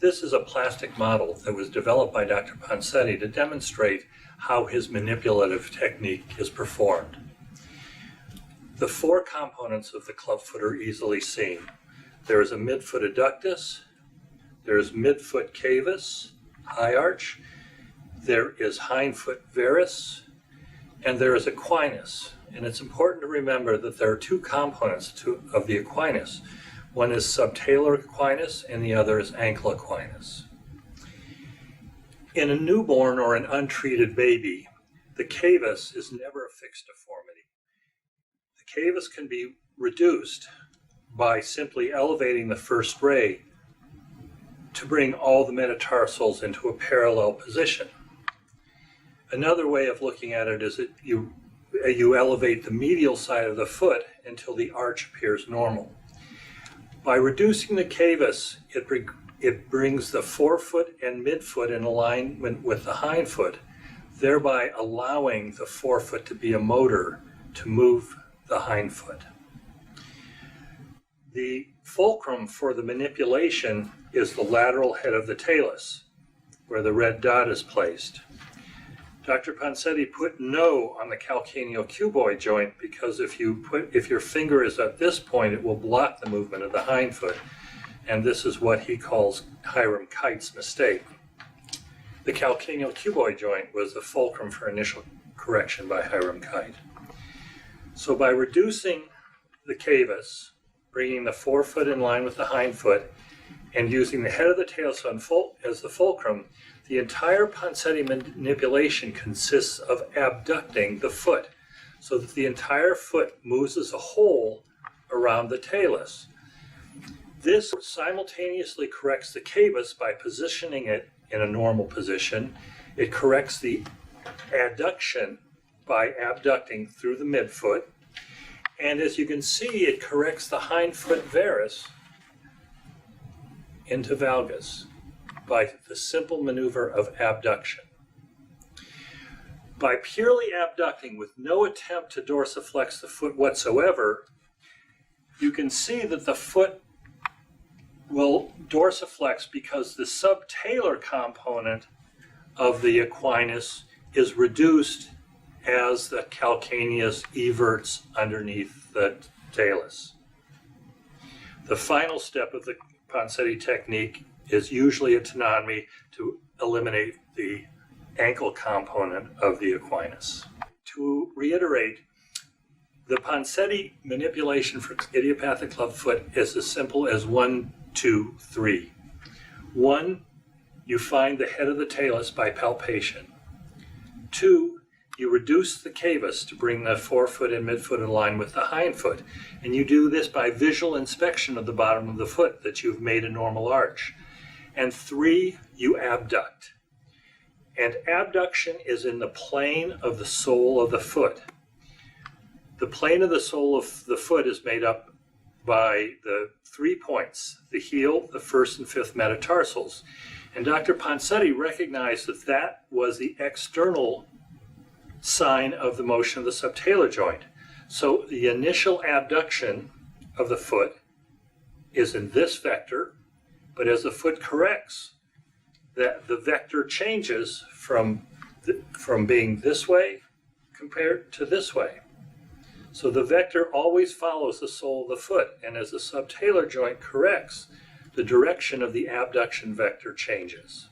This is a plastic model that was developed by Dr. Ponseti to demonstrate how his manipulative technique is performed. The four components of the clubfoot are easily seen. There is a midfoot adductus, there is midfoot cavus, high arch, there is hindfoot varus, and there is equinus. And it's important to remember that there are two components of the equinus. One is subtalar equinus and the other is ankle equinus. In a newborn or an untreated baby, the cavus is never a fixed deformity. The cavus can be reduced by simply elevating the first ray to bring all the metatarsals into a parallel position. Another way of looking at it is that you elevate the medial side of the foot until the arch appears normal. By reducing the cavus, it brings the forefoot and midfoot in alignment with the hindfoot, thereby allowing the forefoot to be a motor to move the hindfoot. The fulcrum for the manipulation is the lateral head of the talus, where the red dot is placed. Dr. Ponseti put no on the calcaneal-cuboid joint because if your finger is at this point, it will block the movement of the hindfoot, and this is what he calls Hiram Kite's mistake. The calcaneal-cuboid joint was the fulcrum for initial correction by Hiram Kite. So by reducing the cavus, bringing the forefoot in line with the hindfoot, and using the head of the talus as the fulcrum, the entire Ponseti manipulation consists of abducting the foot so that the entire foot moves as a whole around the talus. This simultaneously corrects the cavus by positioning it in a normal position. It corrects the adduction by abducting through the midfoot. And as you can see, it corrects the hindfoot varus into valgus by the simple maneuver of abduction. By purely abducting with no attempt to dorsiflex the foot whatsoever, you can see that the foot will dorsiflex because the subtalar component of the equinus is reduced as the calcaneus everts underneath the talus. The final step of the Ponseti technique is usually a tenotomy to eliminate the ankle component of the equinus. To reiterate, the Ponseti manipulation for idiopathic clubfoot is as simple as 1, 2, 3. 1, you find the head of the talus by palpation. 2, you reduce the cavus to bring the forefoot and midfoot in line with the hindfoot. And you do this by visual inspection of the bottom of the foot that you've made a normal arch. And 3, you abduct. And abduction is in the plane of the sole of the foot. The plane of the sole of the foot is made up by the 3 points, the heel, the first and fifth metatarsals. And Dr. Ponseti recognized that that was the external sign of the motion of the subtalar joint. So the initial abduction of the foot is in this vector, but as the foot corrects, the vector changes from being this way compared to this way. So the vector always follows the sole of the foot, and as the subtalar joint corrects, the direction of the abduction vector changes.